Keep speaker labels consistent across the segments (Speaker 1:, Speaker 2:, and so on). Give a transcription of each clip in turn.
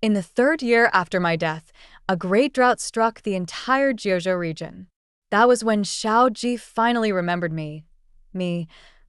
Speaker 1: In the third year after my death, a great drought struck the entire Jiuzhou region. That was when Shao Ji finally remembered me,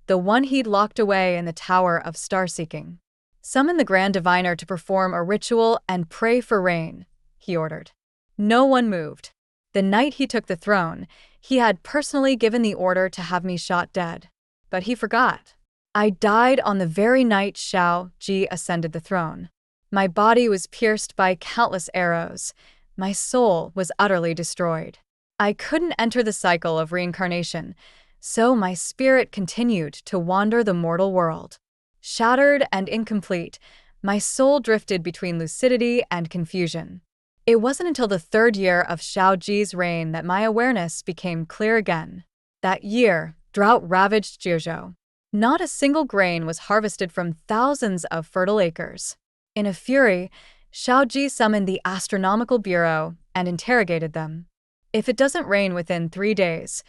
Speaker 1: the one he'd locked away in the Tower of Star-Seeking. "Summon the Grand Diviner to perform a ritual and pray for rain," he ordered. No one moved. The night he took the throne, he had personally given the order to have me shot dead. But he forgot. I died on the very night Shao Ji ascended the throne. My body was pierced by countless arrows. My soul was utterly destroyed. I couldn't enter the cycle of reincarnation, so my spirit continued to wander the mortal world. Shattered and incomplete, my soul drifted between lucidity and confusion. It wasn't until the third year of Shao Ji's reign that my awareness became clear again. That year, drought ravaged Jiuzhou. Not a single grain was harvested from thousands of fertile acres. In a fury, Shao Ji summoned the Astronomical Bureau and interrogated them. "If it doesn't rain within 3 days,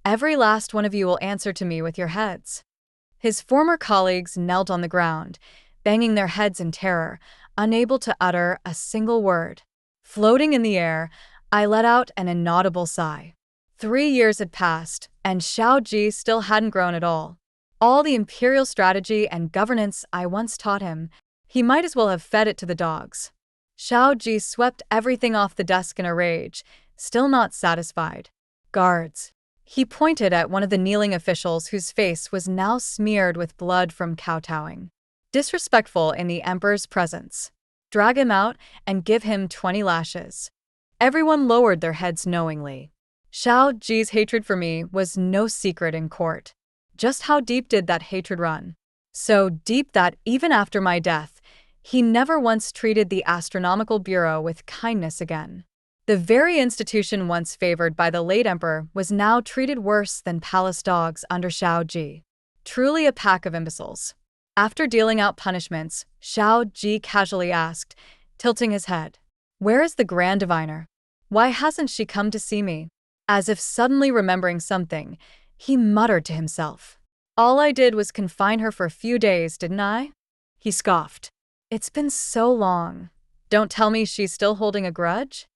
Speaker 1: every last one of you will answer to me with your heads." His former colleagues knelt on the ground, banging their heads in terror, unable to utter a single word. Floating in the air, I let out an inaudible sigh. 3 years had passed, and Shao Ji still hadn't grown at all. All the imperial strategy and governance I once taught him, he might as well have fed it to the dogs. Shao Ji swept everything off the desk in a rage, still not satisfied. "Guards." He pointed at one of the kneeling officials whose face was now smeared with blood from kowtowing. "Disrespectful in the emperor's presence. Drag him out and give him 20 lashes." Everyone lowered their heads knowingly. Shao Ji's hatred for me was no secret in court. Just how deep did that hatred run? So deep that even after my death, he never once treated the Astronomical Bureau with kindness again. The very institution once favored by the late emperor was now treated worse than palace dogs under Shao Ji. Truly a pack of imbeciles. After dealing out punishments, Shao Ji casually asked, tilting his head, "Where is the Grand Diviner? Why hasn't she come to see me?" As if suddenly remembering something, he muttered to himself. "All I did was confine her for a few days, didn't I?" He scoffed. "It's been so long. Don't tell me she's still holding a grudge?"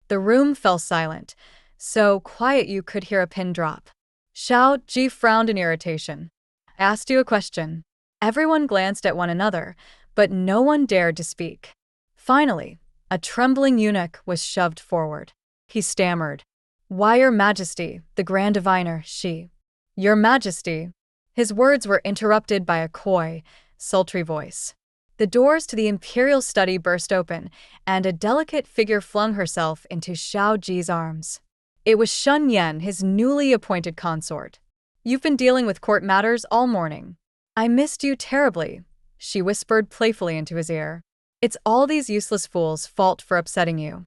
Speaker 1: The room fell silent, so quiet you could hear a pin drop. Shao Ji frowned in irritation. "I asked you a question." Everyone glanced at one another, but no one dared to speak. Finally, a trembling eunuch was shoved forward. He stammered, "Why, Your Majesty, the Grand Diviner, she..." "Your Majesty." His words were interrupted by a coy, sultry voice. The doors to the imperial study burst open, and a delicate figure flung herself into Shao Ji's arms. It was Shun Yan, his newly appointed consort. "You've been dealing with court matters all morning. I missed you terribly," she whispered playfully into his ear. "It's all these useless fools' fault for upsetting you."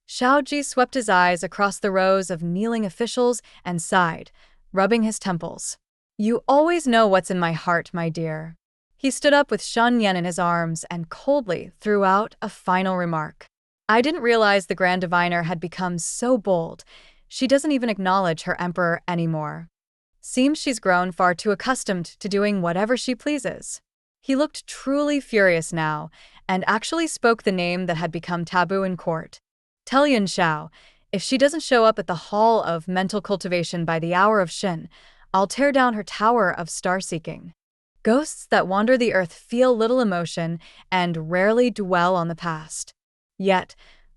Speaker 1: Shao Ji swept his eyes across the rows of kneeling officials and sighed, rubbing his temples. "You always know what's in my heart, my dear." He stood up with Shun Yan in his arms and coldly threw out a final remark. "I didn't realize the Grand Diviner had become so bold. She doesn't even acknowledge her emperor anymore. Seems she's grown far too accustomed to doing whatever she pleases." He looked truly furious now, and actually spoke the name that had become taboo in court. "Tell Yan Shao, if she doesn't show up at the Hall of Mental Cultivation by the hour of Shin, I'll tear down her Tower of Star-Seeking." Ghosts that wander the earth feel little emotion and rarely dwell on the past. Yet,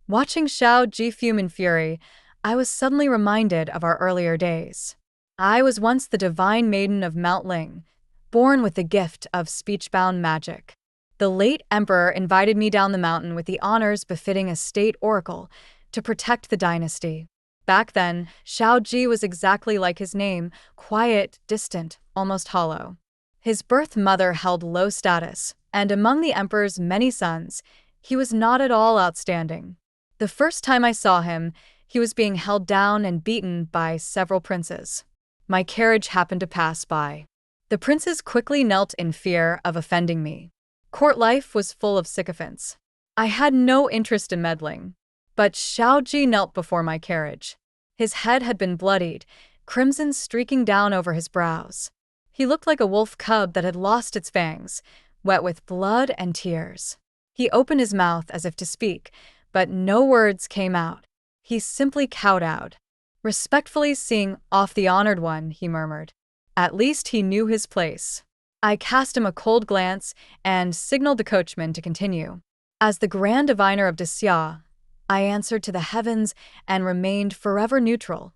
Speaker 1: watching Shao Ji fume in fury, I was suddenly reminded of our earlier days. I was once the divine maiden of Mount Ling, born with the gift of speech-bound magic. The late emperor invited me down the mountain with the honors befitting a state oracle to protect the dynasty. Back then, Shao Ji was exactly like his name, quiet, distant, almost hollow. His birth mother held low status, and among the emperor's many sons, he was not at all outstanding. The first time I saw him, he was being held down and beaten by several princes. My carriage happened to pass by. The princes quickly knelt in fear of offending me. Court life was full of sycophants. I had no interest in meddling. But Shao Ji knelt before my carriage. His head had been bloodied, crimson streaking down over his brows. He looked like a wolf cub that had lost its fangs, wet with blood and tears. He opened his mouth as if to speak, but no words came out. He simply kowtowed. Respectfully seeing off the honored one, he murmured. At least he knew his place. I cast him a cold glance and signaled the coachman to continue. As the Grand Diviner of Desya, I answered to the heavens and remained forever neutral,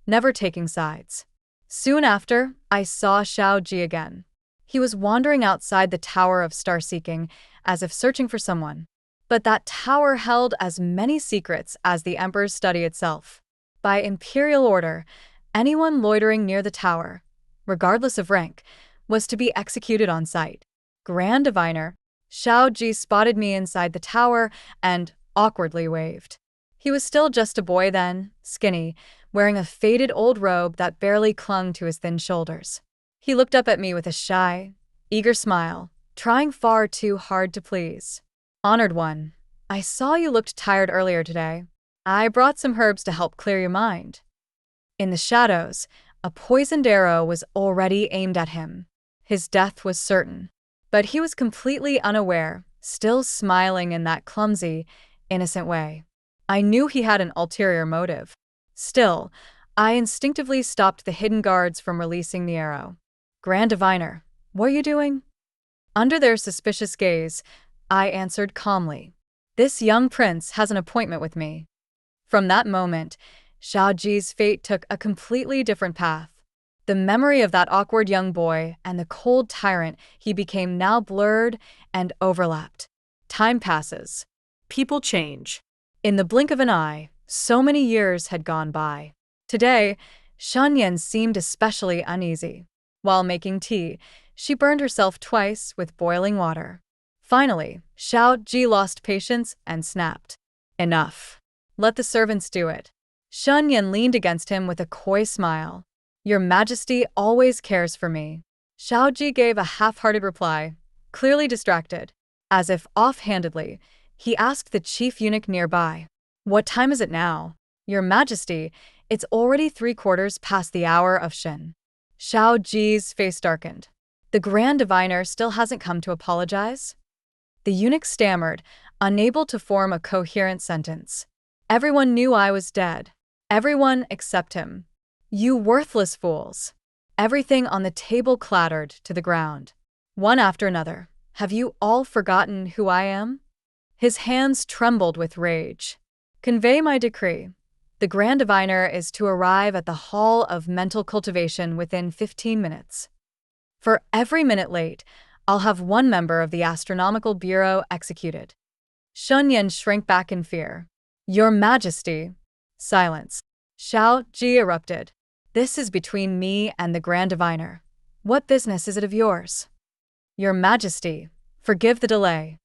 Speaker 1: never taking sides. Soon after, I saw Shao Ji again. He was wandering outside the Tower of Star-Seeking, as if searching for someone. But that tower held as many secrets as the Emperor's study itself. By imperial order, anyone loitering near the tower, regardless of rank, was to be executed on sight. Grand Diviner, Shao Ji spotted me inside the tower and awkwardly waved. He was still just a boy then, skinny, wearing a faded old robe that barely clung to his thin shoulders. He looked up at me with a shy, eager smile, trying far too hard to please. Honored one, I saw you looked tired earlier today. I brought some herbs to help clear your mind. In the shadows, a poisoned arrow was already aimed at him. His death was certain. But he was completely unaware, still smiling in that clumsy, innocent way. I knew he had an ulterior motive. Still, I instinctively stopped the hidden guards from releasing the arrow. Grand Diviner, what are you doing? Under their suspicious gaze, I answered calmly. This young prince has an appointment with me. From that moment, Shao Ji's fate took a completely different path. The memory of that awkward young boy and the cold tyrant he became now blurred and overlapped. Time passes. People change. In the blink of an eye, so many years had gone by. Today, Shanyan seemed especially uneasy. While making tea, she burned herself twice with boiling water. Finally, Shao Ji lost patience and snapped. Enough. Let the servants do it. Shanyan leaned against him with a coy smile. Your Majesty always cares for me. Shao Ji gave a half-hearted reply, clearly distracted. As if offhandedly, he asked the chief eunuch nearby. What time is it now? Your Majesty, it's already 3/4 past the hour of Shin. Shao Ji's face darkened. The Grand Diviner still hasn't come to apologize? The eunuch stammered, unable to form a coherent sentence. Everyone knew I was dead. Everyone except him. You worthless fools. Everything on the table clattered to the ground. One after another. Have you all forgotten who I am? His hands trembled with rage. Convey my decree. The Grand Diviner is to arrive at the Hall of Mental Cultivation within 15 minutes. For every minute late, I'll have one member of the Astronomical Bureau executed. Shunyan shrank back in fear. Your Majesty. Silence. Shao Ji erupted. This is between me and the Grand Diviner. What business is it of yours? Your Majesty, forgive the delay.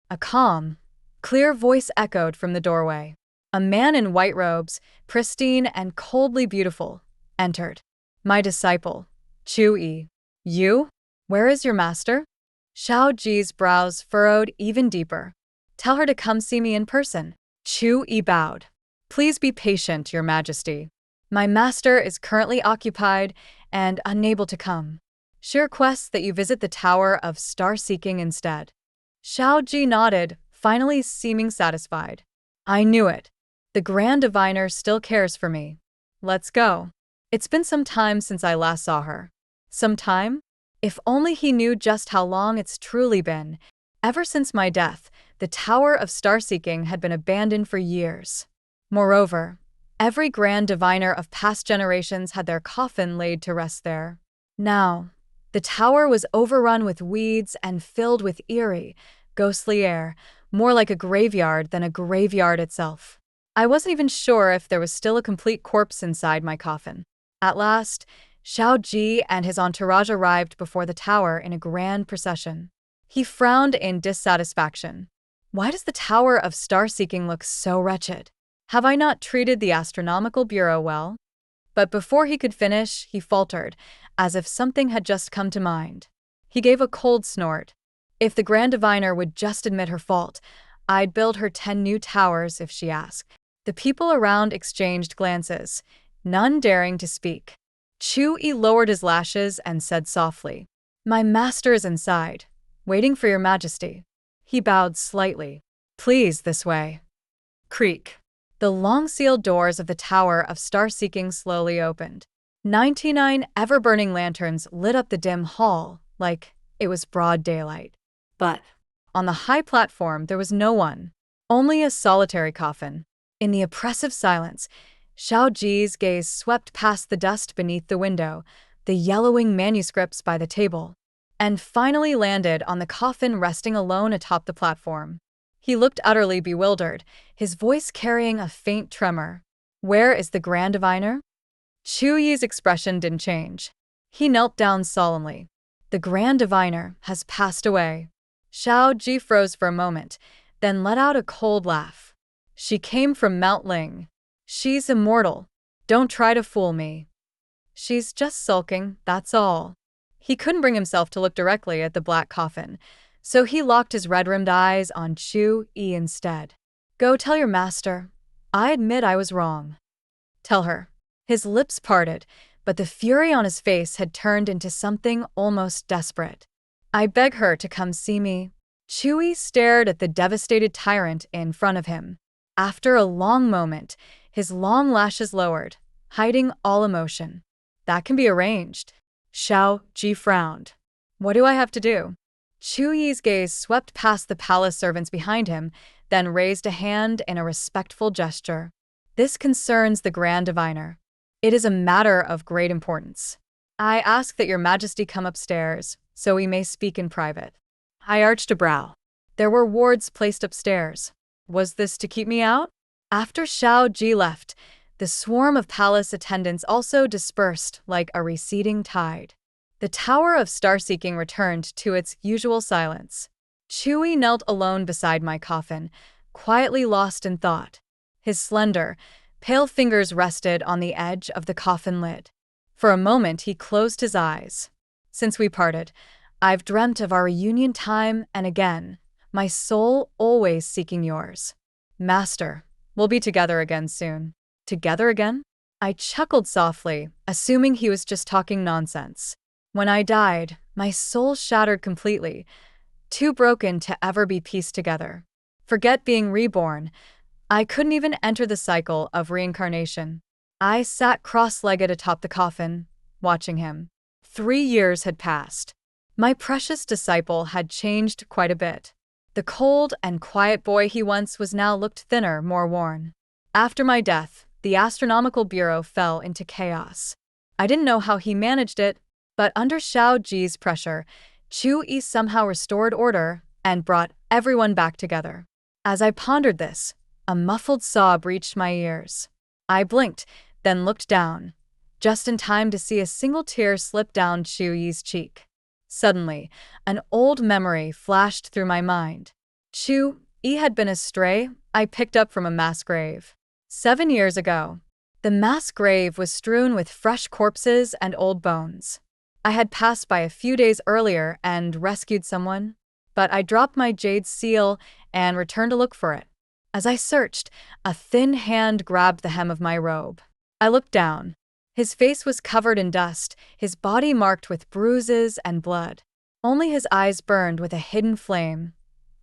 Speaker 1: A calm, clear voice echoed from the doorway. A man in white robes, pristine and coldly beautiful, entered. My disciple, Chu Yi. You? Where is your master? Shao Ji's brows furrowed even deeper. Tell her to come see me in person. Chu Yi bowed. Please be patient, Your Majesty. My master is currently occupied and unable to come. She requests that you visit the Tower of Star-Seeking instead. Shao Ji nodded, finally seeming satisfied. I knew it. The Grand Diviner still cares for me. Let's go. It's been some time since I last saw her. Some time? If only he knew just how long it's truly been. Ever since my death, the Tower of Star-Seeking had been abandoned for years. Moreover, every Grand Diviner of past generations had their coffin laid to rest there. Now, the tower was overrun with weeds and filled with eerie, ghostly air, more like a graveyard than a graveyard itself. I wasn't even sure if there was still a complete corpse inside my coffin. At last, Shao Ji and his entourage arrived before the tower in a grand procession. He frowned in dissatisfaction. Why does the Tower of Star-Seeking look so wretched? Have I not treated the Astronomical Bureau well? But before he could finish, he faltered, as if something had just come to mind. He gave a cold snort. If the Grand Diviner would just admit her fault, I'd build her 10 new towers if she asked. The people around exchanged glances, none daring to speak. Chu Yi lowered his lashes and said softly, My master is inside, waiting for your Majesty. He bowed slightly. Please, this way. Creak. The long-sealed doors of the Tower of Star-Seeking slowly opened. 99 ever-burning lanterns lit up the dim hall like it was broad daylight. But on the high platform there was no one, only a solitary coffin. In the oppressive silence, Xiao Ji's gaze swept past the dust beneath the window, the yellowing manuscripts by the table, and finally landed on the coffin resting alone atop the platform. He looked utterly bewildered, his voice carrying a faint tremor. Where is the Grand Diviner? Chu Yi's expression didn't change. He knelt down solemnly. The Grand Diviner has passed away. Xiao Ji froze for a moment, then let out a cold laugh. She came from Mount Ling. She's immortal. Don't try to fool me. She's just sulking, that's all. He couldn't bring himself to look directly at the black coffin, so he locked his red-rimmed eyes on Chu Yi instead. Go tell your master. I admit I was wrong. Tell her. His lips parted, but the fury on his face had turned into something almost desperate. I beg her to come see me. Chu Yi stared at the devastated tyrant in front of him. After a long moment, his long lashes lowered, hiding all emotion. That can be arranged. Xiao Ji frowned. What do I have to do? Chu Yi's gaze swept past the palace servants behind him, then raised a hand in a respectful gesture. This concerns the Grand Diviner. It is a matter of great importance. I ask that your majesty come upstairs, so we may speak in private. I arched a brow. There were wards placed upstairs. Was this to keep me out? After Xiao Ji left, the swarm of palace attendants also dispersed like a receding tide. The Tower of Star-Seeking returned to its usual silence. Chu Yi knelt alone beside my coffin, quietly lost in thought. His slender, pale fingers rested on the edge of the coffin lid. For a moment he closed his eyes. Since we parted, I've dreamt of our reunion time and again, my soul always seeking yours. Master, we'll be together again soon. Together again? I chuckled softly, assuming he was just talking nonsense. When I died, my soul shattered completely, too broken to ever be pieced together. Forget being reborn. I couldn't even enter the cycle of reincarnation. I sat cross-legged atop the coffin, watching him. 3 years had passed. My precious disciple had changed quite a bit. The cold and quiet boy he once was now looked thinner, more worn. After my death, the Astronomical Bureau fell into chaos. I didn't know how he managed it, but under Xiao Ji's pressure, Chu Yi somehow restored order and brought everyone back together. As I pondered this, a muffled sob reached my ears. I blinked, then looked down, just in time to see a single tear slip down Chu Yi's cheek. Suddenly, an old memory flashed through my mind. Chu Yi had been a stray I picked up from a mass grave. 7 years ago, the mass grave was strewn with fresh corpses and old bones. I had passed by a few days earlier and rescued someone, but I dropped my jade seal and returned to look for it. As I searched, a thin hand grabbed the hem of my robe. I looked down. His face was covered in dust, his body marked with bruises and blood. Only his eyes burned with a hidden flame,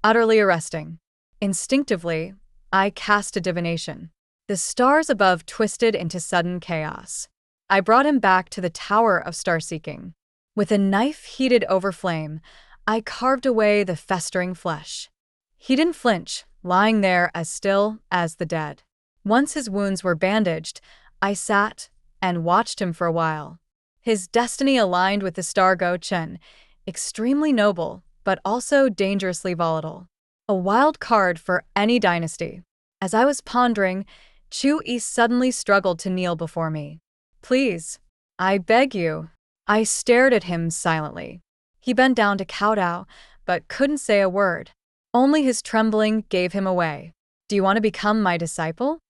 Speaker 1: utterly arresting. Instinctively, I cast a divination. The stars above twisted into sudden chaos. I brought him back to the Tower of Star-Seeking. With a knife heated over flame, I carved away the festering flesh. He didn't flinch, lying there as still as the dead. Once his wounds were bandaged, I sat and watched him for a while. His destiny aligned with the star Go Chen, extremely noble, but also dangerously volatile. A wild card for any dynasty. As I was pondering, Chu Yi suddenly struggled to kneel before me. Please, I beg you. I stared at him silently. He bent down to kowtow, but couldn't say a word. Only his trembling gave him away. Do you want to become my disciple?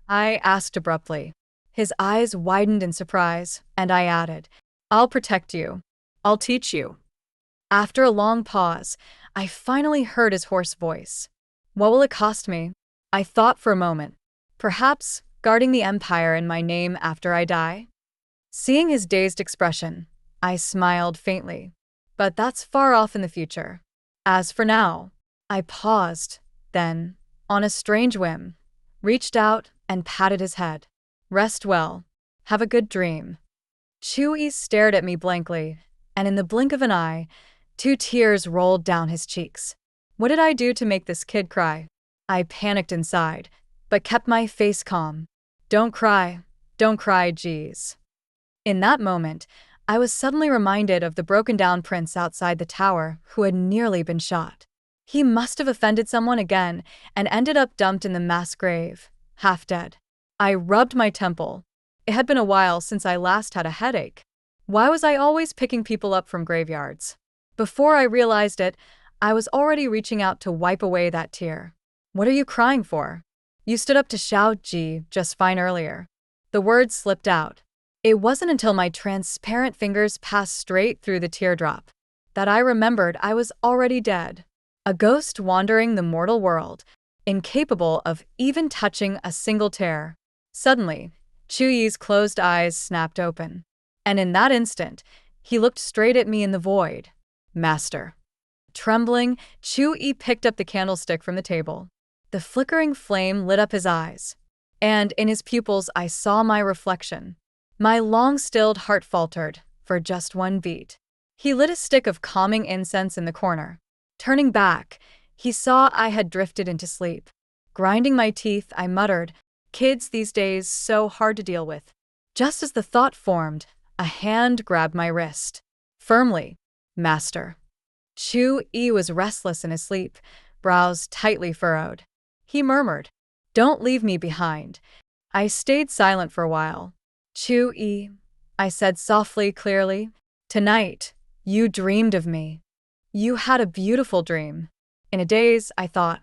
Speaker 1: I asked abruptly. His eyes widened in surprise, and I added, I'll protect you. I'll teach you. After a long pause, I finally heard his hoarse voice. What will it cost me? I thought for a moment. Perhaps guarding the empire in my name after I die? Seeing his dazed expression, I smiled faintly. But that's far off in the future. As for now, I paused, then, on a strange whim, reached out and patted his head. Rest well. Have a good dream. Chewy stared at me blankly, and in the blink of an eye, 2 tears rolled down his cheeks. What did I do to make this kid cry? I panicked inside, but kept my face calm. Don't cry, geez. In that moment, I was suddenly reminded of the broken-down prince outside the tower who had nearly been shot. He must have offended someone again and ended up dumped in the mass grave, half dead. I rubbed my temple. It had been a while since I last had a headache. Why was I always picking people up from graveyards? Before I realized it, I was already reaching out to wipe away that tear. What are you crying for? You stood up to Xiao Ji just fine earlier. The words slipped out. It wasn't until my transparent fingers passed straight through the teardrop that I remembered I was already dead. A ghost wandering the mortal world, incapable of even touching a single tear. Suddenly, Chu Yi's closed eyes snapped open. And in that instant, he looked straight at me in the void. Master. Trembling, Chu Yi picked up the candlestick from the table. The flickering flame lit up his eyes, and in his pupils I saw my reflection. My long-stilled heart faltered for just one beat. He lit a stick of calming incense in the corner. Turning back, he saw I had drifted into sleep. Grinding my teeth, I muttered, "Kids these days so hard to deal with." Just as the thought formed, a hand grabbed my wrist. Firmly. Master. Chu Yi was restless in his sleep, brows tightly furrowed. He murmured, "Don't leave me behind." I stayed silent for a while. Chu Yi, I said softly, clearly, "Tonight, you dreamed of me. You had a beautiful dream." In a daze, I thought,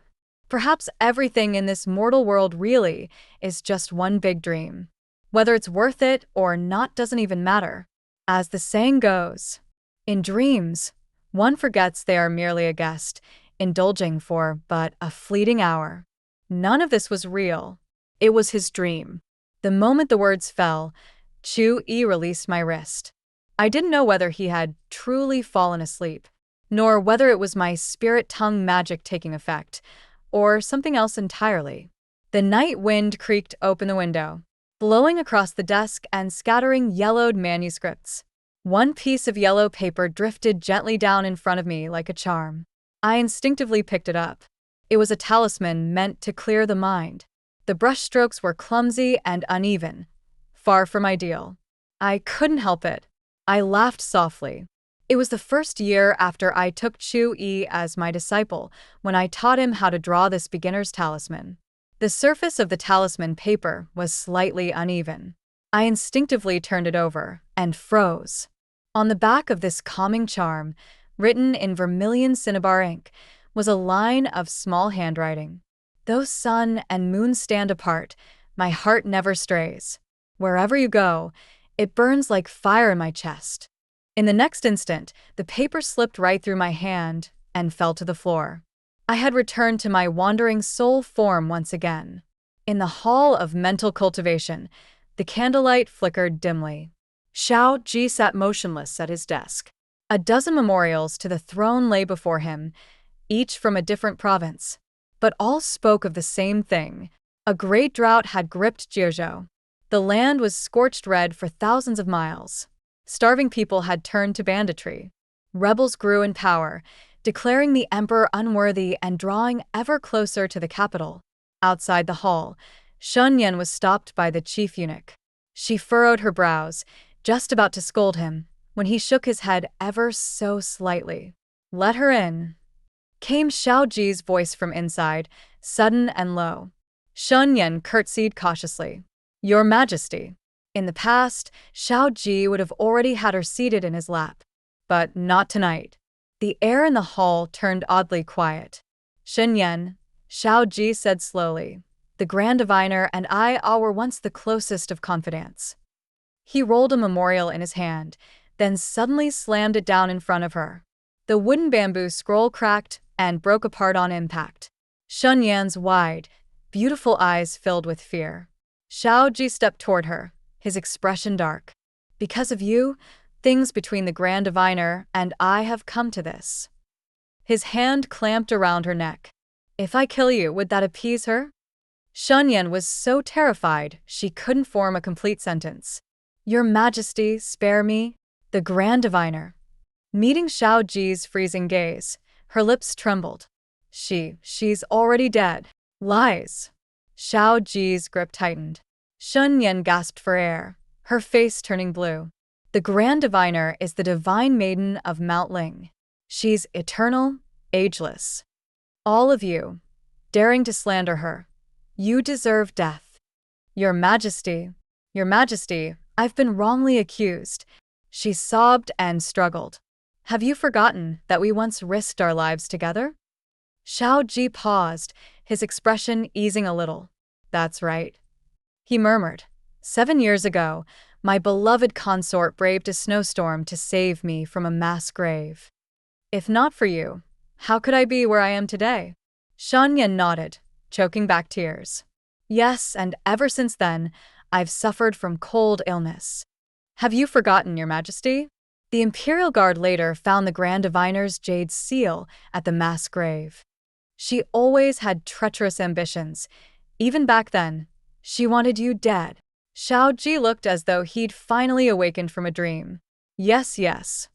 Speaker 1: perhaps everything in this mortal world really is just one big dream. Whether it's worth it or not doesn't even matter. As the saying goes, in dreams, one forgets they are merely a guest, indulging for but a fleeting hour. None of this was real. It was his dream. The moment the words fell, Chu Yi released my wrist. I didn't know whether he had truly fallen asleep, nor whether it was my spirit tongue magic taking effect, or something else entirely. The night wind creaked open the window, blowing across the desk and scattering yellowed manuscripts. One piece of yellow paper drifted gently down in front of me like a charm. I instinctively picked it up. It was a talisman meant to clear the mind. The brushstrokes were clumsy and uneven, far from ideal. I couldn't help it. I laughed softly. It was the first year after I took Chu Yi as my disciple when I taught him how to draw this beginner's talisman. The surface of the talisman paper was slightly uneven. I instinctively turned it over and froze. On the back of this calming charm, written in vermilion cinnabar ink, was a line of small handwriting. Though sun and moon stand apart, my heart never strays. Wherever you go, it burns like fire in my chest. In the next instant, the paper slipped right through my hand and fell to the floor. I had returned to my wandering soul form once again. In the hall of mental cultivation, the candlelight flickered dimly. Xiao Ji sat motionless at his desk. A dozen memorials to the throne lay before him, each from a different province. But all spoke of the same thing. A great drought had gripped Jiuzhou. The land was scorched red for thousands of miles. Starving people had turned to banditry. Rebels grew in power, declaring the emperor unworthy and drawing ever closer to the capital. Outside the hall, Shun Yan was stopped by the chief eunuch. She furrowed her brows, just about to scold him, when he shook his head ever so slightly. "Let her in," came Xiao Ji's voice from inside, sudden and low. Shun Yan curtsied cautiously. "Your Majesty." In the past, Xiao Ji would have already had her seated in his lap. But not tonight. The air in the hall turned oddly quiet. "Shun Yan," Xiao Ji said slowly, "the Grand Diviner and I all were once the closest of confidants." He rolled a memorial in his hand, then suddenly slammed it down in front of her. The wooden bamboo scroll cracked and broke apart on impact. Shun Yan's wide, beautiful eyes filled with fear. Xiao Ji stepped toward her, his expression dark. "Because of you, things between the Grand Diviner and I have come to this." His hand clamped around her neck. If I kill you, would that appease her? Shunyan was so terrified she couldn't form a complete sentence. Your Majesty, spare me, the Grand Diviner. Meeting Xiao Ji's freezing gaze, her lips trembled. She's already dead. Lies. Xiao Ji's grip tightened. Shunyan gasped for air, her face turning blue. The Grand Diviner is the divine maiden of Mount Ling. She's eternal, ageless. All of you, daring to slander her. You deserve death. Your Majesty, I've been wrongly accused. She sobbed and struggled. Have you forgotten that we once risked our lives together? Xiao Ji paused, his expression easing a little. That's right. He murmured. 7 years ago, my beloved consort braved a snowstorm to save me from a mass grave. If not for you, how could I be where I am today? Shunyan nodded, choking back tears. Yes, and ever since then, I've suffered from cold illness. Have you forgotten, Your Majesty? The Imperial Guard later found the Grand Diviner's jade seal at the mass grave. She always had treacherous ambitions. Even back then, she wanted you dead. Xiao Ji looked as though he'd finally awakened from a dream. Yes.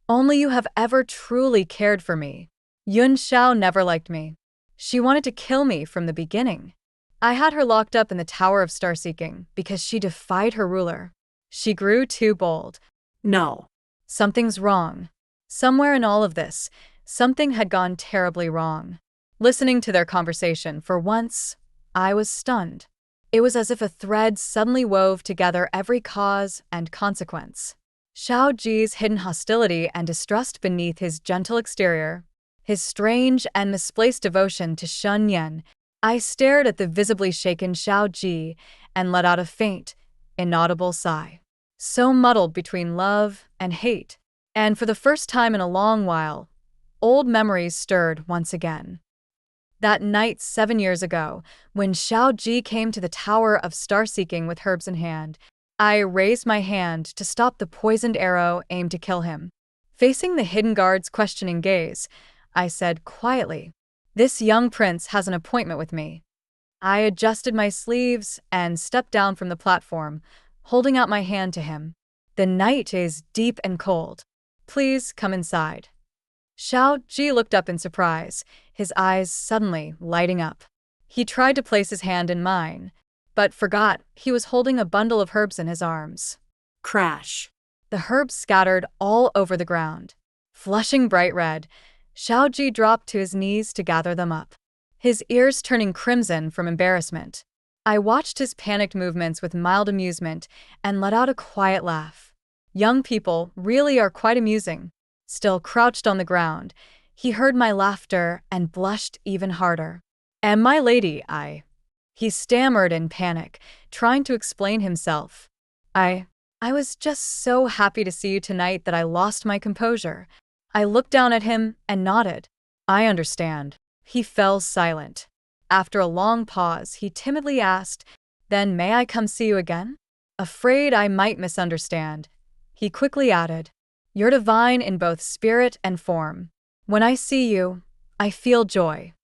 Speaker 1: Only you have ever truly cared for me. Yun Xiao never liked me. She wanted to kill me from the beginning. I had her locked up in the Tower of Starseeking because she defied her ruler. She grew too bold.
Speaker 2: No.
Speaker 1: Something's wrong. Somewhere in all of this, something had gone terribly wrong. Listening to their conversation, for once, I was stunned. It was as if a thread suddenly wove together every cause and consequence. Xiao Ji's hidden hostility and distrust beneath his gentle exterior, his strange and misplaced devotion to Shunyan. I stared at the visibly shaken Xiao Ji and let out a faint, inaudible sigh. So muddled between love and hate. And for the first time in a long while, old memories stirred once again. That night 7 years ago, when Xiao Ji came to the Tower of Starseeking with herbs in hand, I raised my hand to stop the poisoned arrow aimed to kill him. Facing the hidden guard's questioning gaze, I said quietly, "This young prince has an appointment with me." I adjusted my sleeves and stepped down from the platform, holding out my hand to him. "The night is deep and cold. Please come inside." Xiao Ji looked up in surprise, his eyes suddenly lighting up. He tried to place his hand in mine, but forgot he was holding a bundle of herbs in his arms.
Speaker 2: Crash.
Speaker 1: The herbs scattered all over the ground. Flushing bright red, Xiao Ji dropped to his knees to gather them up, his ears turning crimson from embarrassment. I watched his panicked movements with mild amusement and let out a quiet laugh. Young people really are quite amusing. Still crouched on the ground, he heard my laughter and blushed even harder. "And my lady, He stammered in panic, trying to explain himself. I was just so happy to see you tonight that I lost my composure." I looked down at him and nodded. "I understand." He fell silent. After a long pause, he timidly asked, "Then may I come see you again?" Afraid I might misunderstand, he xickly added, "You're divine in both spirit and form. When I see you, I feel joy.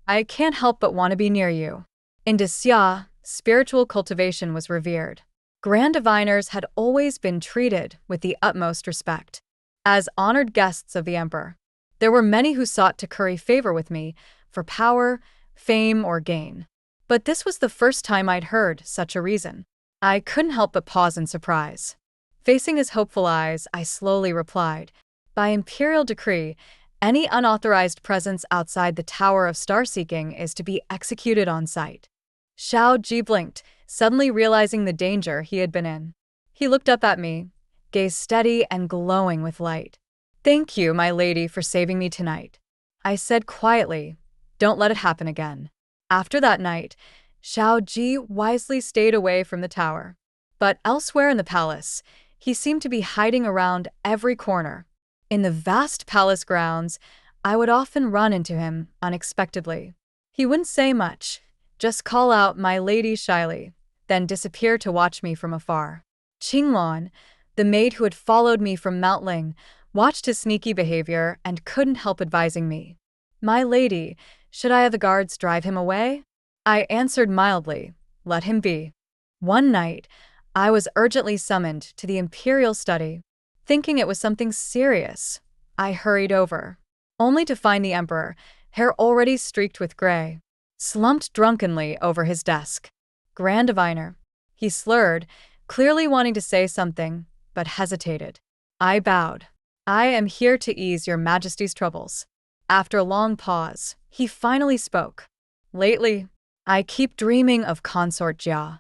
Speaker 1: I can't help but want to be near you." In Xia, spiritual cultivation was revered. Grand diviners had always been treated with the utmost respect, as honored guests of the emperor. There were many who sought to curry favor with me for power, fame, or gain. But this was the first time I'd heard such a reason. I couldn't help but pause in surprise. Facing his hopeful eyes, I slowly replied, "By imperial decree, any unauthorized presence outside the Tower of Starseeking is to be executed on sight." Xiao Ji blinked, suddenly realizing the danger he had been in. He looked up at me, gaze steady and glowing with light. "Thank you, my lady, for saving me tonight," I said quietly. "Don't let it happen again." After that night, Xiao Ji wisely stayed away from the tower. But elsewhere in the palace, he seemed to be hiding around every corner. In the vast palace grounds, I would often run into him unexpectedly. He wouldn't say much, just call out "my lady" shyly, then disappear to watch me from afar. Qinglan, the maid who had followed me from Mount Ling, watched his sneaky behavior and couldn't help advising me. My lady, should I have the guards drive him away? I answered mildly, let him be. One night, I was urgently summoned to the imperial study. Thinking it was something serious, I hurried over, only to find the emperor, hair already streaked with gray, slumped drunkenly over his desk. Grand diviner, he slurred, clearly wanting to say something, but hesitated. I bowed. I am here to ease your majesty's troubles. After a long pause, he finally spoke. Lately, I keep dreaming of Consort Jia.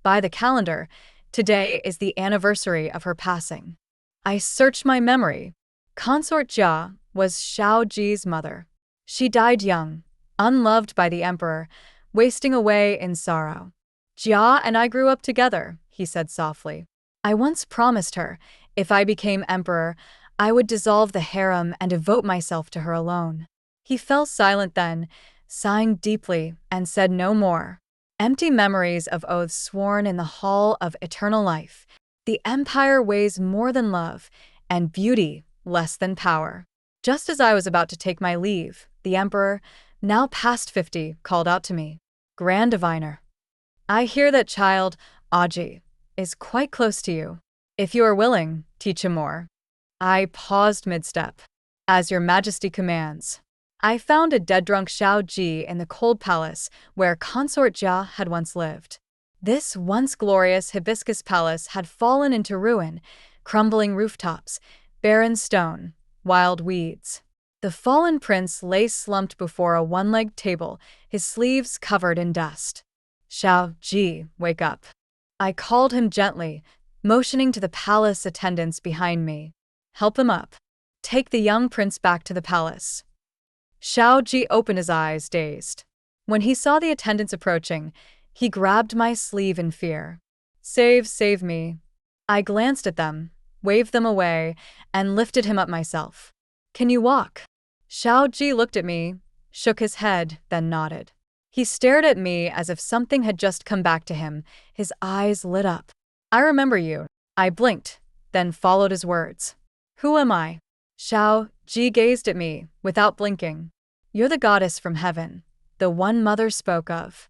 Speaker 1: By the calendar, today is the anniversary of her passing. I searched my memory. Consort Jia was Shao Ji's mother. She died young, unloved by the emperor, wasting away in sorrow. Jia and I grew up together, he said softly. I once promised her, if I became emperor, I would dissolve the harem and devote myself to her alone. He fell silent then, sighing deeply, and said no more. Empty memories of oaths sworn in the hall of eternal life. The empire weighs more than love, and beauty less than power. Just as I was about to take my leave, the emperor, now past 50, called out to me. Grand diviner, I hear that child, Aji, is quite close to you. If you are willing, teach him more. I paused mid-step. As your majesty commands. I found a dead-drunk Shao Ji in the cold palace where Consort Jia had once lived. This once glorious hibiscus palace had fallen into ruin, crumbling rooftops, barren stone, wild weeds. The fallen prince lay slumped before a one-legged table, his sleeves covered in dust. Shao Ji, wake up. I called him gently, motioning to the palace attendants behind me. Help him up. Take the young prince back to the palace. Shao Ji opened his eyes, dazed. When he saw the attendants approaching, he grabbed my sleeve in fear. Save me. I glanced at them, waved them away, and lifted him up myself. Can you walk? Shao Ji looked at me, shook his head, then nodded. He stared at me as if something had just come back to him, his eyes lit up. I remember you. I blinked, then followed his words. Who am I? Shao Ji gazed at me, without blinking. You're the goddess from heaven, the one mother spoke of.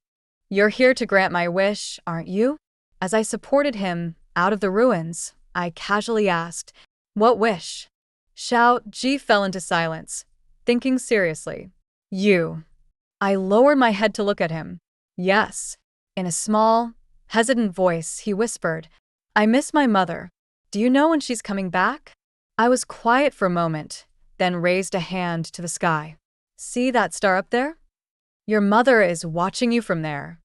Speaker 1: You're here to grant my wish, aren't you? As I supported him out of the ruins, I casually asked, what wish? Shao Ji fell into silence, thinking seriously. You. I lowered my head to look at him. Yes. In a small, hesitant voice, he whispered, I miss my mother. Do you know when she's coming back? I was quiet for a moment, then raised a hand to the sky. See that star up there? Your mother is watching you from there.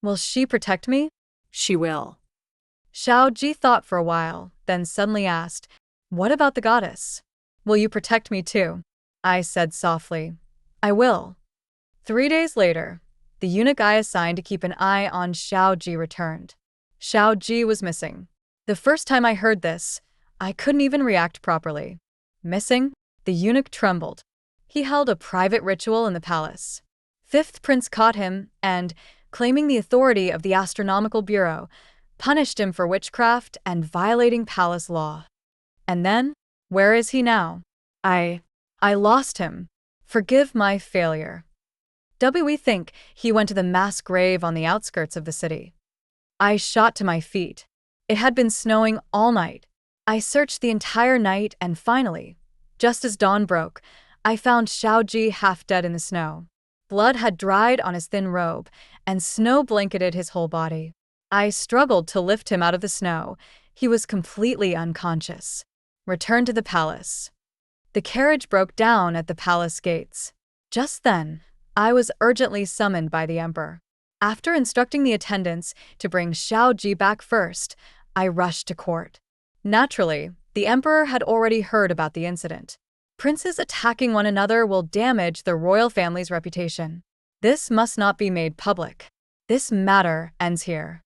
Speaker 1: Will she protect me?
Speaker 2: She will.
Speaker 1: Shao Ji thought for a while, then suddenly asked, what about the goddess? Will you protect me too? I said softly, I will. 3 days later, the eunuch I assigned to keep an eye on Shao Ji returned. Shao Ji was missing. The first time I heard this, I couldn't even react properly. Missing? The eunuch trembled. He held a private ritual in the palace. Fifth prince caught him and, claiming the authority of the Astronomical Bureau, punished him for witchcraft and violating palace law. And then, where is he now? I lost him. Forgive my failure. We think he went to the mass grave on the outskirts of the city. I shot to my feet. It had been snowing all night. I searched the entire night and finally, just as dawn broke, I found Shao Ji half dead in the snow. Blood had dried on his thin robe, and snow blanketed his whole body. I struggled to lift him out of the snow. He was completely unconscious. Returned to the palace. The carriage broke down at the palace gates. Just then, I was urgently summoned by the emperor. After instructing the attendants to bring Shao Ji back first, I rushed to court. Naturally, the emperor had already heard about the incident. Princes attacking one another will damage the royal family's reputation. This must not be made public. This matter ends here.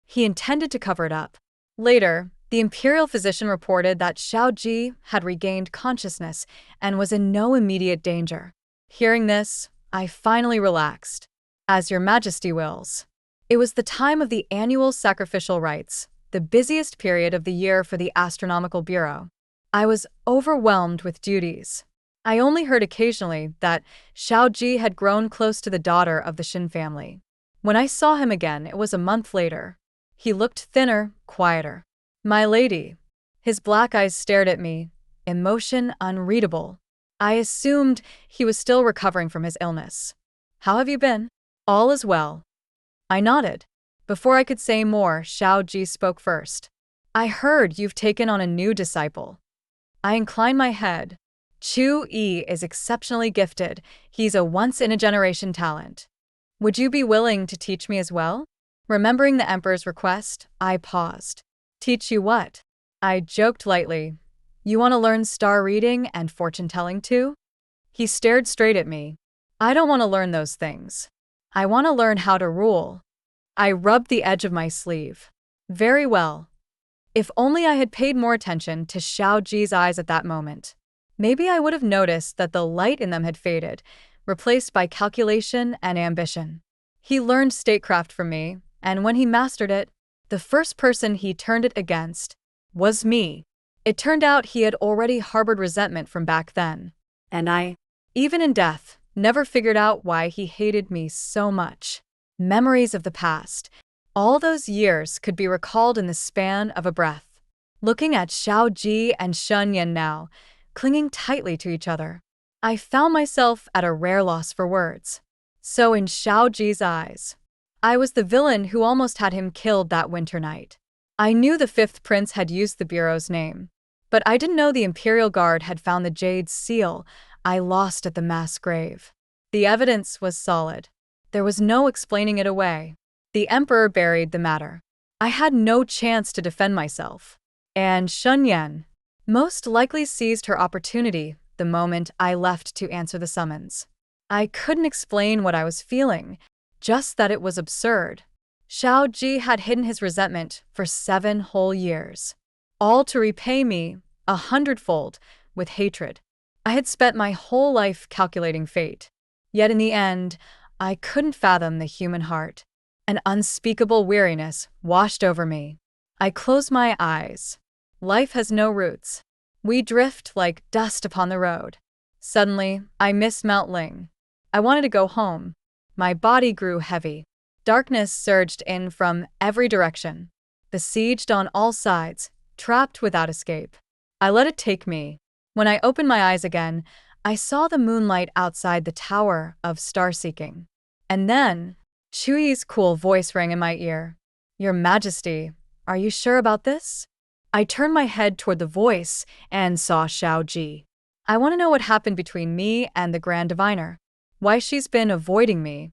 Speaker 1: He intended to cover it up. Later, the imperial physician reported that Shao Ji had regained consciousness and was in no immediate danger. Hearing this, I finally relaxed. As your majesty wills. It was the time of the annual sacrificial rites, the busiest period of the year for the Astronomical Bureau. I was overwhelmed with duties. I only heard occasionally that Xiao Ji had grown close to the daughter of the Shin family. When I saw him again, it was a month later. He looked thinner, quieter. "My lady." His black eyes stared at me, emotion unreadable. I assumed he was still recovering from his illness. "How have you been?" "All is well." I nodded. Before I could say more, Xiao Ji spoke first. "I heard you've taken on a new disciple." I inclined my head. Chu Yi is exceptionally gifted. He's a once-in-a-generation talent. "Would you be willing to teach me as well?" Remembering the emperor's request, I paused. "Teach you what?" I joked lightly. "You want to learn star reading and fortune-telling too?" He stared straight at me. "I don't want to learn those things. I want to learn how to rule." I rubbed the edge of my sleeve. "Very well." If only I had paid more attention to Xiao Ji's eyes at that moment. Maybe I would have noticed that the light in them had faded, replaced by calculation and ambition. He learned statecraft from me, and when he mastered it, the first person he turned it against was me. It turned out he had already harbored resentment from back then.
Speaker 2: And I,
Speaker 1: Even in death, never figured out why he hated me so much. Memories of the past. All those years could be recalled in the span of a breath. Looking at Xiao Ji and Shun Yan now, clinging tightly to each other, I found myself at a rare loss for words. So in Xiao Ji's eyes, I was the villain who almost had him killed that winter night. I knew the fifth prince had used the bureau's name, but I didn't know the Imperial Guard had found the Jade's seal I lost at the mass grave. The evidence was solid. There was no explaining it away. The Emperor buried the matter. I had no chance to defend myself. And Shun Yan most likely seized her opportunity the moment I left to answer the summons. I couldn't explain what I was feeling, just that it was absurd. Xiao Ji had hidden his resentment for 7 whole years, all to repay me 100-fold with hatred. I had spent my whole life calculating fate, yet in the end, I couldn't fathom the human heart. An unspeakable weariness washed over me. I closed my eyes. Life has no roots. We drift like dust upon the road. Suddenly, I missed Mount Ling. I wanted to go home. My body grew heavy. Darkness surged in from every direction. Besieged on all sides, trapped without escape. I let it take me. When I opened my eyes again, I saw the moonlight outside the Tower of Star-Seeking. And then, Chuyi's cool voice rang in my ear. "Your Majesty, are you sure about this?" I turned my head toward the voice and saw Xiao Ji. "I want to know what happened between me and the Grand Diviner. Why she's been avoiding me."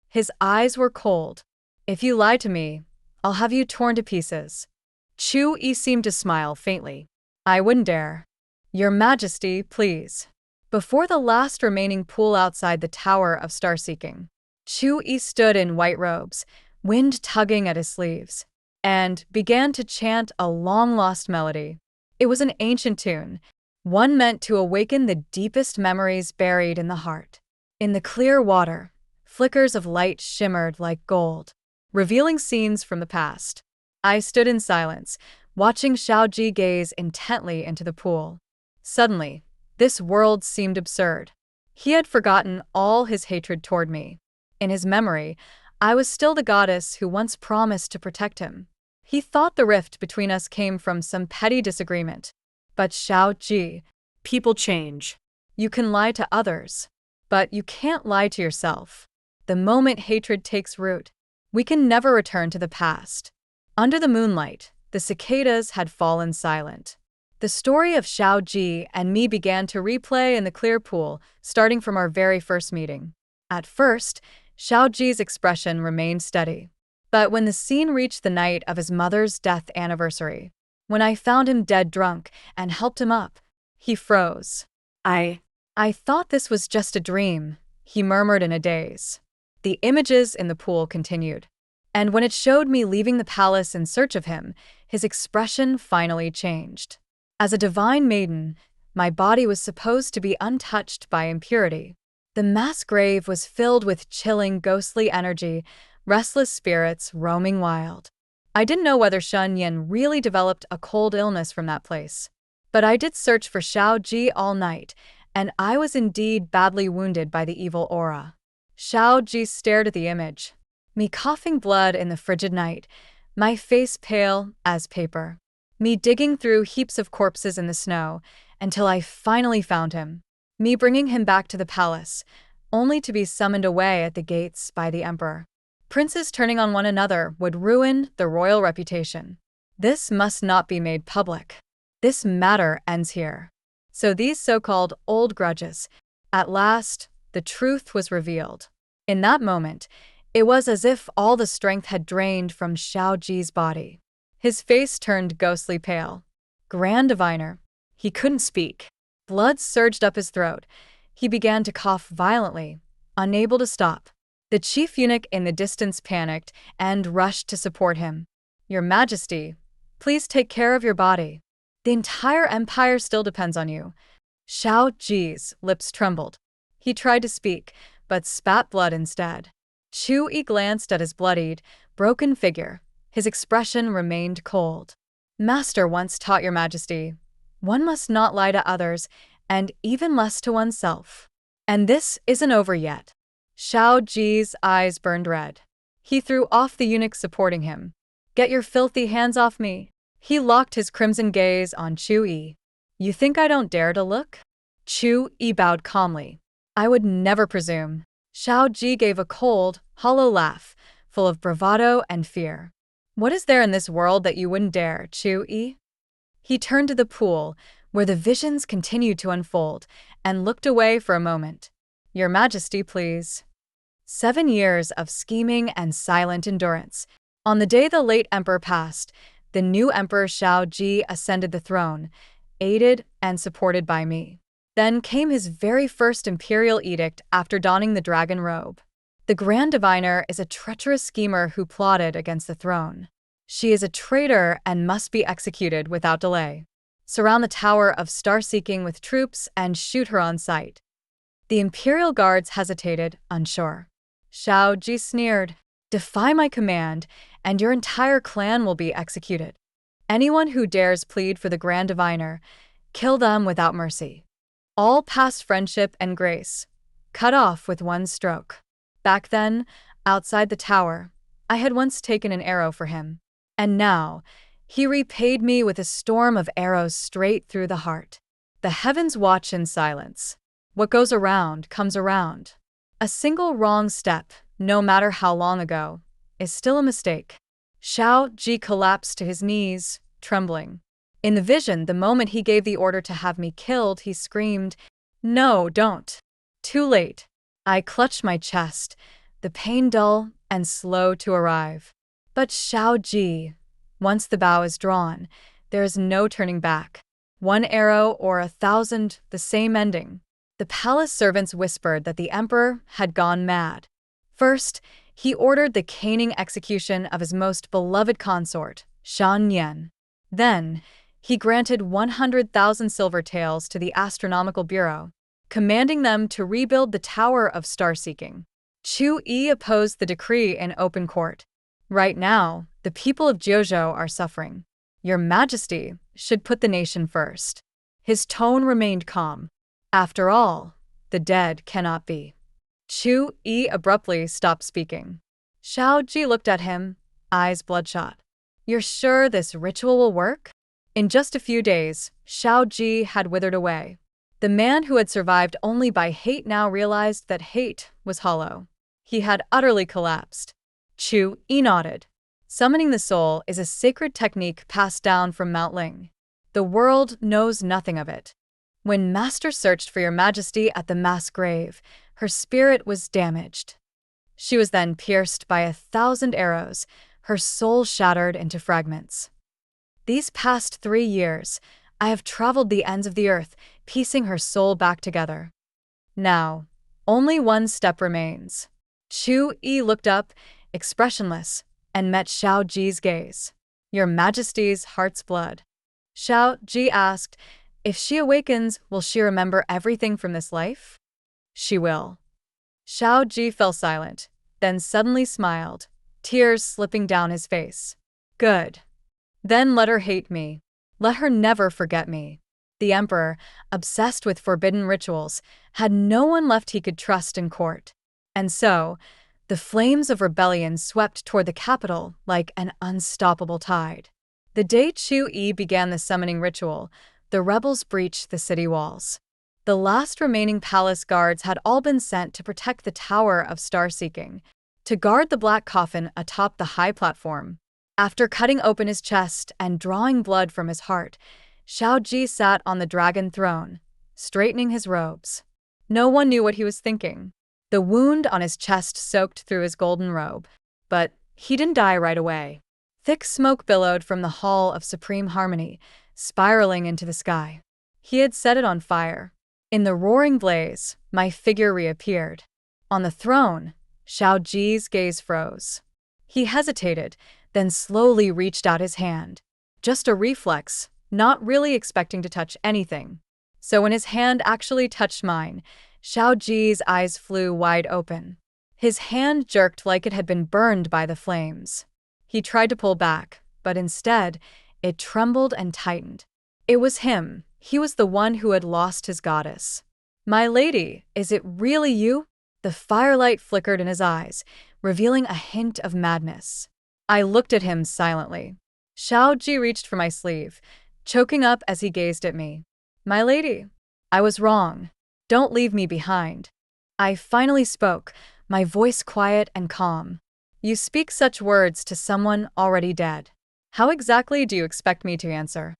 Speaker 1: His eyes were cold. "If you lie to me, I'll have you torn to pieces." Chu Yi seemed to smile faintly. "I wouldn't dare." "Your Majesty, please." Before the last remaining pool outside the Tower of Star-Seeking, Chu Yi stood in white robes, wind tugging at his sleeves, and began to chant a long-lost melody. It was an ancient tune, one meant to awaken the deepest memories buried in the heart. In the clear water, flickers of light shimmered like gold, revealing scenes from the past. I stood in silence, watching Xiao Ji gaze intently into the pool. Suddenly, this world seemed absurd. He had forgotten all his hatred toward me. In his memory, I was still the goddess who once promised to protect him. He thought the rift between us came from some petty disagreement. But Xiao Ji,
Speaker 2: people change.
Speaker 1: you can lie to others, but you can't lie to yourself. The moment hatred takes root, we can never return to the past. Under the moonlight, the cicadas had fallen silent. The story of Xiao Ji and me began to replay in the clear pool, starting from our very first meeting. At first, Xiao Ji's expression remained steady. But when the scene reached the night of his mother's death anniversary, when I found him dead drunk and helped him up, he froze. I thought this was just a dream," he murmured in a daze. The images in the pool continued. And when it showed me leaving the palace in search of him, his expression finally changed. As a divine maiden, my body was supposed to be untouched by impurity. The mass grave was filled with chilling, ghostly energy, restless spirits roaming wild. I didn't know whether Shun Yan really developed a cold illness from that place. But I did search for Shao Ji all night, and I was indeed badly wounded by the evil aura. Shao Ji stared at the image, me coughing blood in the frigid night, my face pale as paper, me digging through heaps of corpses in the snow until I finally found him, me bringing him back to the palace, only to be summoned away at the gates by the emperor. Princes turning on one another would ruin the royal reputation. This must not be made public. This matter ends here. So these so-called old grudges. At last, the truth was revealed. In that moment, it was as if all the strength had drained from Shao Ji's body. His face turned ghostly pale. Grand Diviner. He couldn't speak. Blood surged up his throat. He began to cough violently, unable to stop. The chief eunuch in the distance panicked and rushed to support him. Your Majesty, please take care of your body. The entire empire still depends on you. Shao Ji's lips trembled. He tried to speak, but spat blood instead. Chu Yi glanced at his bloodied, broken figure. His expression remained cold. Master once taught your Majesty, one must not lie to others, and even less to oneself. And this isn't over yet. Shao Ji's eyes burned red. He threw off the eunuch supporting him. Get your filthy hands off me. He locked his crimson gaze on Chu Yi. You think I don't dare to look? Chu Yi bowed calmly. I would never presume. Shao Ji gave a cold, hollow laugh, full of bravado and fear. What is there in this world that you wouldn't dare, Chu Yi? He turned to the pool, where the visions continued to unfold, and looked away for a moment. Your Majesty, please. 7 years of scheming and silent endurance. On the day the late emperor passed, the new emperor Shao Ji ascended the throne, aided and supported by me. Then came his very first imperial edict after donning the dragon robe. The Grand Diviner is a treacherous schemer who plotted against the throne. She is a traitor and must be executed without delay. Surround the Tower of Star-Seeking with troops and shoot her on sight. The imperial guards hesitated, unsure. Shao Ji sneered, defy my command, and your entire clan will be executed. Anyone who dares plead for the Grand Diviner, kill them without mercy. All past friendship and grace, cut off with one stroke. Back then, outside the tower, I had once taken an arrow for him. And now, he repaid me with a storm of arrows straight through the heart. The heavens watch in silence. What goes around comes around. A single wrong step, no matter how long ago, is still a mistake. Shao Ji collapsed to his knees, trembling. In the vision, the moment he gave the order to have me killed, he screamed, "No, don't." Too late. I clutched my chest, the pain dull and slow to arrive. But Shao Ji, once the bow is drawn, there is no turning back. One arrow or 1,000, the same ending. The palace servants whispered that the emperor had gone mad. First, he ordered the caning execution of his most beloved consort, Shan Yan. Then, he granted 100,000 silver taels to the Astronomical Bureau, commanding them to rebuild the Tower of Star-Seeking. Chu Yi opposed the decree in open court. Right now, the people of Jiuzhou are suffering. Your Majesty should put the nation first. His tone remained calm. After all, the dead cannot be. Chu Yi abruptly stopped speaking. Shao Ji looked at him, eyes bloodshot. You're sure this ritual will work? In just a few days, Shao Ji had withered away. The man who had survived only by hate now realized that hate was hollow. He had utterly collapsed. Chu Yi nodded. Summoning the soul is a sacred technique passed down from Mount Ling. The world knows nothing of it. When Master searched for your Majesty at the mass grave, her spirit was damaged. She was then pierced by 1,000 arrows, her soul shattered into fragments. These past 3 years, I have traveled the ends of the earth, piecing her soul back together. Now, only one step remains. Chu Yi looked up, expressionless, and met Shao Ji's gaze. Your Majesty's heart's blood. Shao Ji asked, if she awakens, will she remember everything from this life? She will. Shao Ji fell silent, then suddenly smiled, tears slipping down his face. Good. Then let her hate me. Let her never forget me. The emperor, obsessed with forbidden rituals, had no one left he could trust in court. And so, the flames of rebellion swept toward the capital like an unstoppable tide. The day Chu Yi began the summoning ritual, the rebels breached the city walls. The last remaining palace guards had all been sent to protect the Tower of Star-Seeking, to guard the black coffin atop the high platform. After cutting open his chest and drawing blood from his heart, Shao Ji sat on the dragon throne, straightening his robes. No one knew what he was thinking. The wound on his chest soaked through his golden robe, but he didn't die right away. Thick smoke billowed from the Hall of Supreme Harmony, spiraling into the sky. He had set it on fire. In the roaring blaze, my figure reappeared. On the throne, Shao Ji's gaze froze. He hesitated, then slowly reached out his hand. Just a reflex, not really expecting to touch anything. So when his hand actually touched mine, Shao Ji's eyes flew wide open. His hand jerked like it had been burned by the flames. He tried to pull back, but instead, it trembled and tightened. It was him. He was the one who had lost his goddess. "My lady, is it really you?" The firelight flickered in his eyes, revealing a hint of madness. I looked at him silently. Shao Ji reached for my sleeve, choking up as he gazed at me. "My lady, I was wrong. Don't leave me behind." I finally spoke, my voice quiet and calm. "You speak such words to someone already dead. How exactly do you expect me to answer?"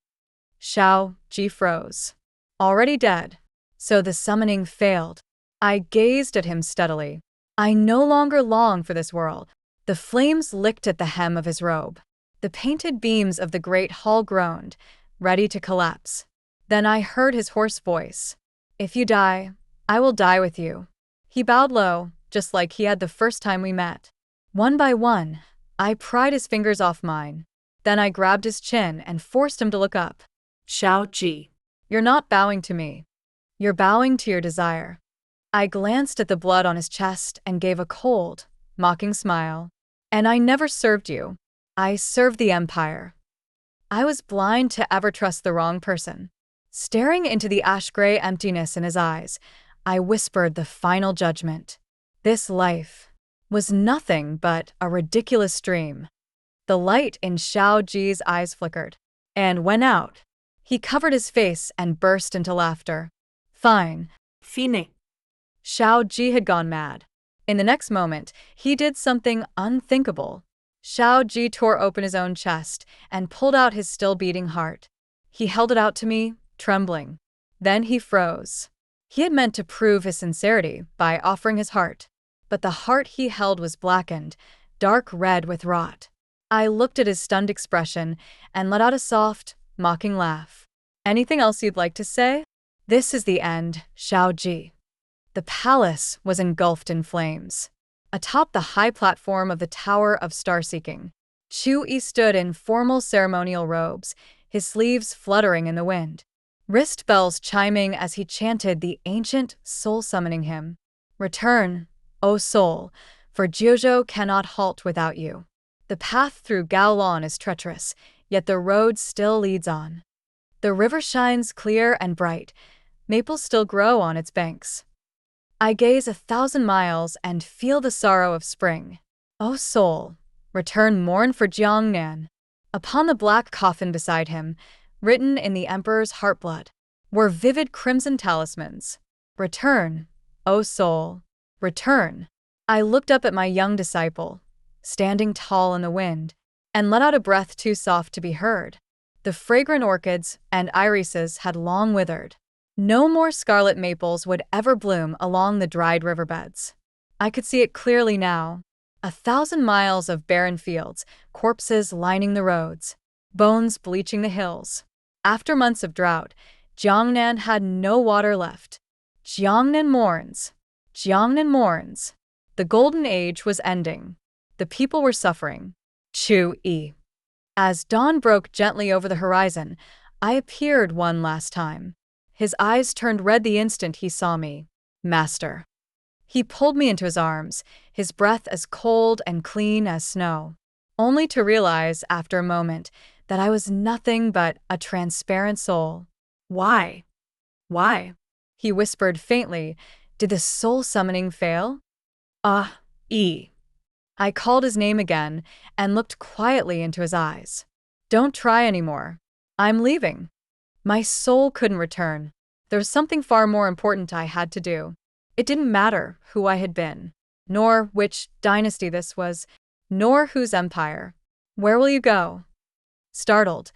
Speaker 1: Shao Ji froze. Already dead. So the summoning failed. I gazed at him steadily. I no longer longed for this world. The flames licked at the hem of his robe. The painted beams of the great hall groaned, ready to collapse. Then I heard his hoarse voice. "If you die, I will die with you." He bowed low, just like he had the first time we met. One by one, I pried his fingers off mine. Then I grabbed his chin and forced him to look up.
Speaker 2: Shao Ji.
Speaker 1: "You're not bowing to me. You're bowing to your desire." I glanced at the blood on his chest and gave a cold, mocking smile. "And I never served you. I served the Empire." I was blind to ever trust the wrong person. Staring into the ash-gray emptiness in his eyes, I whispered the final judgment. This life was nothing but a ridiculous dream. The light in Shao Ji's eyes flickered and went out. He covered his face and burst into laughter. "Fine."
Speaker 2: Fine.
Speaker 1: Shao Ji had gone mad. In the next moment, he did something unthinkable. Shao Ji tore open his own chest and pulled out his still-beating heart. He held it out to me, trembling. Then he froze. He had meant to prove his sincerity by offering his heart. But the heart he held was blackened, dark red with rot. I looked at his stunned expression and let out a soft, mocking laugh. "Anything else you'd like to say?" "This is the end, Shao Ji." The palace was engulfed in flames. Atop the high platform of the Tower of Star-Seeking, Chu Yi stood in formal ceremonial robes, his sleeves fluttering in the wind. Wrist bells chiming as he chanted the ancient, soul-summoning hymn. "Return, O soul, for Jiuzhou cannot halt without you." The path through Gaolon is treacherous, yet the road still leads on. The river shines clear and bright. Maples still grow on its banks. I gaze 1,000 miles and feel the sorrow of spring. O soul, return, mourn for Jiangnan. Upon the black coffin beside him, written in the emperor's heartblood, were vivid crimson talismans. "Return, O soul, return." I looked up at my young disciple, standing tall in the wind, and let out a breath too soft to be heard. The fragrant orchids and irises had long withered. No more scarlet maples would ever bloom along the dried riverbeds. I could see it clearly now. 1,000 miles of barren fields, corpses lining the roads, bones bleaching the hills. After months of drought, Jiangnan had no water left. Jiangnan mourns. Jiangnan mourns. The golden age was ending. The people were suffering. Chu Yi. As dawn broke gently over the horizon, I appeared one last time. His eyes turned red the instant he saw me. "Master." He pulled me into his arms, his breath as cold and clean as snow, only to realize, after a moment, that I was nothing but a transparent soul.
Speaker 2: Why? Why?
Speaker 1: He whispered faintly. Did the soul summoning fail?
Speaker 2: E.
Speaker 1: I called his name again and looked quietly into his eyes. Don't try anymore. I'm leaving. My soul couldn't return. There was something far more important I had to do. It didn't matter who I had been, nor which dynasty this was, nor whose empire. Where will you go? Startled,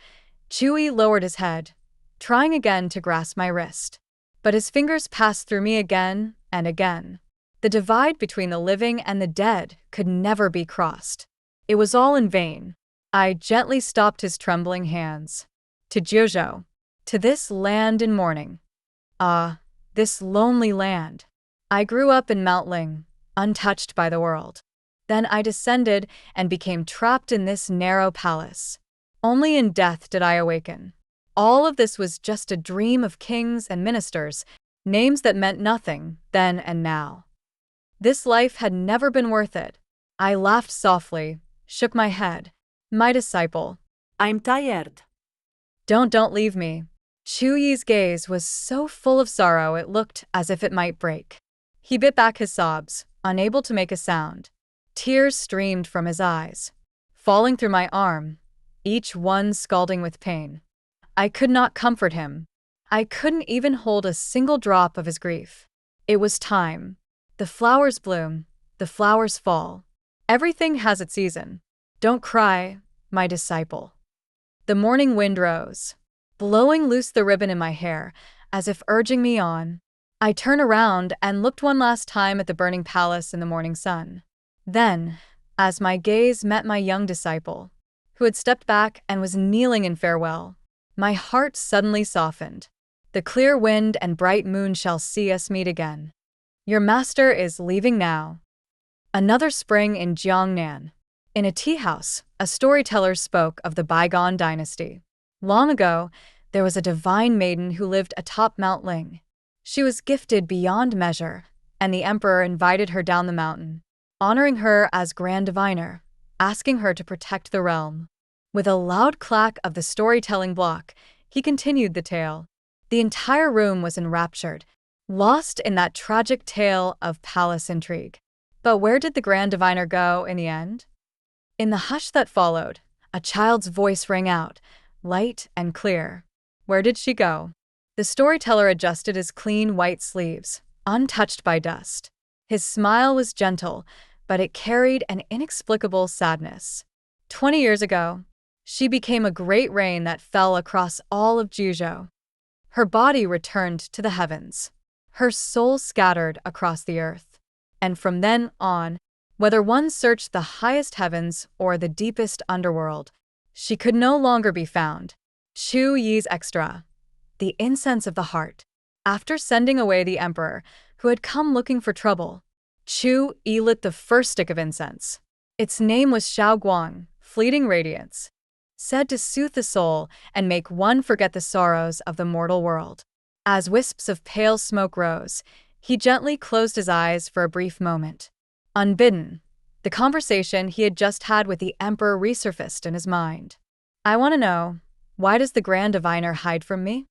Speaker 1: Chewie lowered his head, trying again to grasp my wrist. But his fingers passed through me again and again. The divide between the living and the dead could never be crossed. It was all in vain. I gently stopped his trembling hands. To Jiuzhou. To this land in mourning. This lonely land. I grew up in Mount Ling, untouched by the world. Then I descended and became trapped in this narrow palace. Only in death did I awaken. All of this was just a dream of kings and ministers, names that meant nothing then and now. This life had never been worth it. I laughed softly, shook my head. My disciple.
Speaker 2: I'm tired.
Speaker 1: Don't leave me. Chu Yi's gaze was so full of sorrow it looked as if it might break. He bit back his sobs, unable to make a sound. Tears streamed from his eyes, falling through my arm, each one scalding with pain. I could not comfort him. I couldn't even hold a single drop of his grief. It was time. The flowers bloom, the flowers fall. Everything has its season. Don't cry, my disciple. The morning wind rose, blowing loose the ribbon in my hair, as if urging me on. I turned around and looked one last time at the burning palace in the morning sun. Then, as my gaze met my young disciple, who had stepped back and was kneeling in farewell, my heart suddenly softened. The clear wind and bright moon shall see us meet again. Your master is leaving now. Another spring in Jiangnan. In a tea house, a storyteller spoke of the bygone dynasty. Long ago, there was a divine maiden who lived atop Mount Ling. She was gifted beyond measure, and the emperor invited her down the mountain, honoring her as grand diviner, asking her to protect the realm. With a loud clack of the storytelling block, he continued the tale. The entire room was enraptured, lost in that tragic tale of palace intrigue. But where did the grand diviner go in the end? In the hush that followed, a child's voice rang out, light and clear. Where did she go? The storyteller adjusted his clean white sleeves, untouched by dust. His smile was gentle, but it carried an inexplicable sadness. 20 years ago, she became a great rain that fell across all of Jiuzhou. Her body returned to the heavens. Her soul scattered across the earth. And from then on, whether one searched the highest heavens or the deepest underworld, she could no longer be found. Chu Yi's extra. The incense of the heart. After sending away the emperor, who had come looking for trouble, Chu Yi lit the first stick of incense. Its name was Shaoguang, fleeting radiance, said to soothe the soul and make one forget the sorrows of the mortal world. As wisps of pale smoke rose, he gently closed his eyes for a brief moment. Unbidden, the conversation he had just had with the emperor resurfaced in his mind. I want to know, why does the grand diviner hide from me?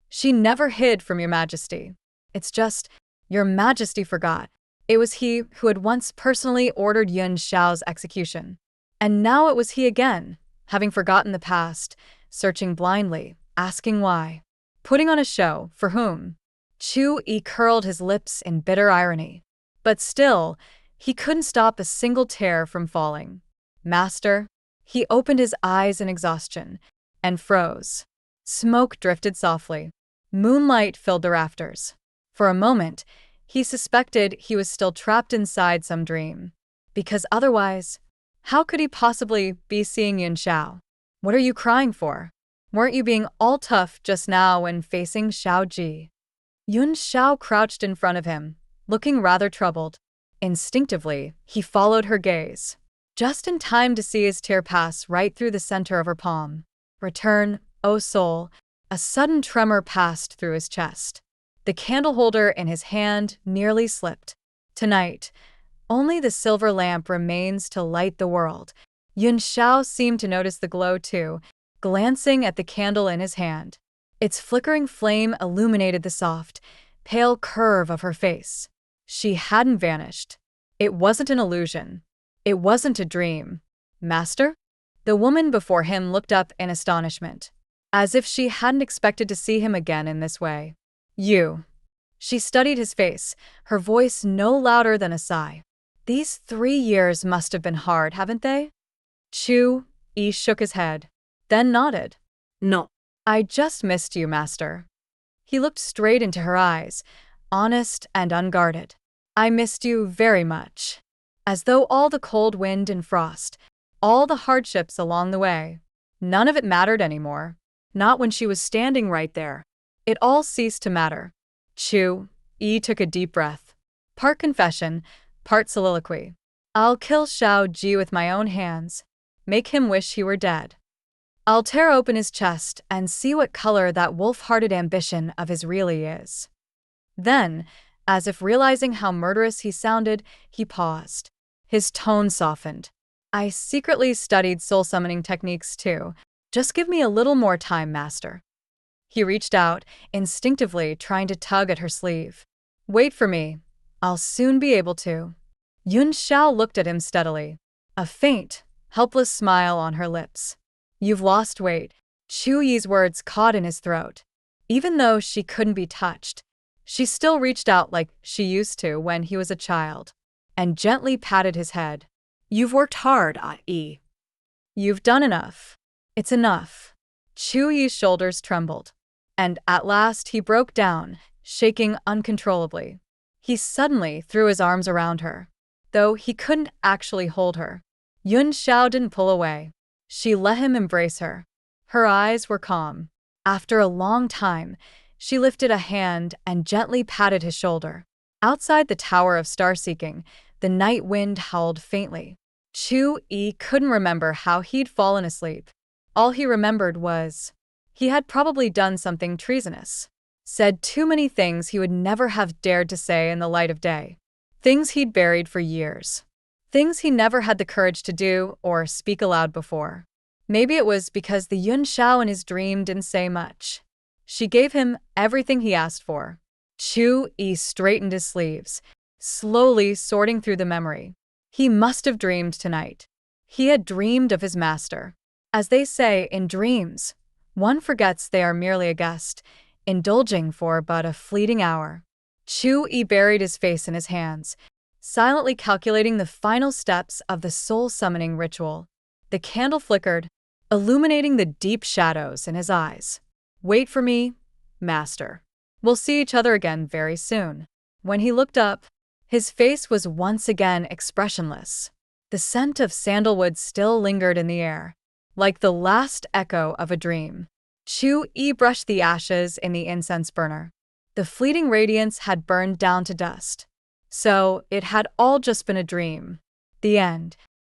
Speaker 1: She never hid from your majesty. It's just, your majesty forgot. It was he who had once personally ordered Yun Shao's execution. And now it was he again, having forgotten the past, searching blindly, asking why. Putting on a show, for whom? Chu Yi curled his lips in bitter irony. But still, he couldn't stop a single tear from falling. Master? He opened his eyes in exhaustion, and froze. Smoke drifted softly. Moonlight filled the rafters. For a moment, he suspected he was still trapped inside some dream. Because otherwise, how could he possibly be seeing Yun Shao? What are you crying for? Weren't you being all tough just now when facing Xiao Ji? Yun Shao crouched in front of him, looking rather troubled. Instinctively, he followed her gaze, just in time to see his tear pass right through the center of her palm. Return, O soul. A sudden tremor passed through his chest. The candle holder in his hand nearly slipped. Tonight, only the silver lamp remains to light the world. Yun Shao seemed to notice the glow too, glancing at the candle in his hand. Its flickering flame illuminated the soft, pale curve of her face. She hadn't vanished. It wasn't an illusion. It wasn't a dream. Master? The woman before him looked up in astonishment, as if she hadn't expected to see him again in this way. You. She studied his face, her voice no louder than a sigh. These 3 years must have been hard, haven't they? Chu-yi shook his head, then nodded.
Speaker 2: No.
Speaker 1: I just missed you, Master. He looked straight into her eyes, honest and unguarded. I missed you very much. As though all the cold wind and frost, all the hardships along the way, none of it mattered anymore. Not when she was standing right there. It all ceased to matter. Chu-yi took a deep breath. Part confession, part soliloquy. I'll kill Xiao-ji with my own hands. Make him wish he were dead. I'll tear open his chest and see what color that wolf-hearted ambition of his really is. Then, as if realizing how murderous he sounded, he paused. His tone softened. I secretly studied soul-summoning techniques too. Just give me a little more time, Master. He reached out, instinctively trying to tug at her sleeve. Wait for me. I'll soon be able to. Yun Xiao looked at him steadily, a faint, helpless smile on her lips. You've lost weight. Chu-yi's words caught in his throat. Even though she couldn't be touched, she still reached out like she used to when he was a child, and gently patted his head. You've worked hard, Ai. You've done enough. It's enough. Chu-yi's shoulders trembled, and at last he broke down, shaking uncontrollably. He suddenly threw his arms around her, though he couldn't actually hold her. Yun Xiao didn't pull away. She let him embrace her. Her eyes were calm. After a long time, she lifted a hand and gently patted his shoulder. Outside the Tower of Star-Seeking, the night wind howled faintly. Chu-yi couldn't remember how he'd fallen asleep. All he remembered was he had probably done something treasonous, said too many things he would never have dared to say in the light of day, things he'd buried for years. Things he never had the courage to do or speak aloud before. Maybe it was because the Yun Xiao in his dream didn't say much. She gave him everything he asked for. Chu-yi straightened his sleeves, slowly sorting through the memory. He must have dreamed tonight. He had dreamed of his master. As they say in dreams, one forgets they are merely a guest, indulging for but a fleeting hour. Chu-yi buried his face in his hands, silently calculating the final steps of the soul-summoning ritual. The candle flickered, illuminating the deep shadows in his eyes. Wait for me, Master. We'll see each other again very soon. When he looked up, his face was once again expressionless. The scent of sandalwood still lingered in the air, like the last echo of a dream. Chu-yi brushed the ashes in the incense burner. The fleeting radiance had burned down to dust. So, it had all just been a dream. The end.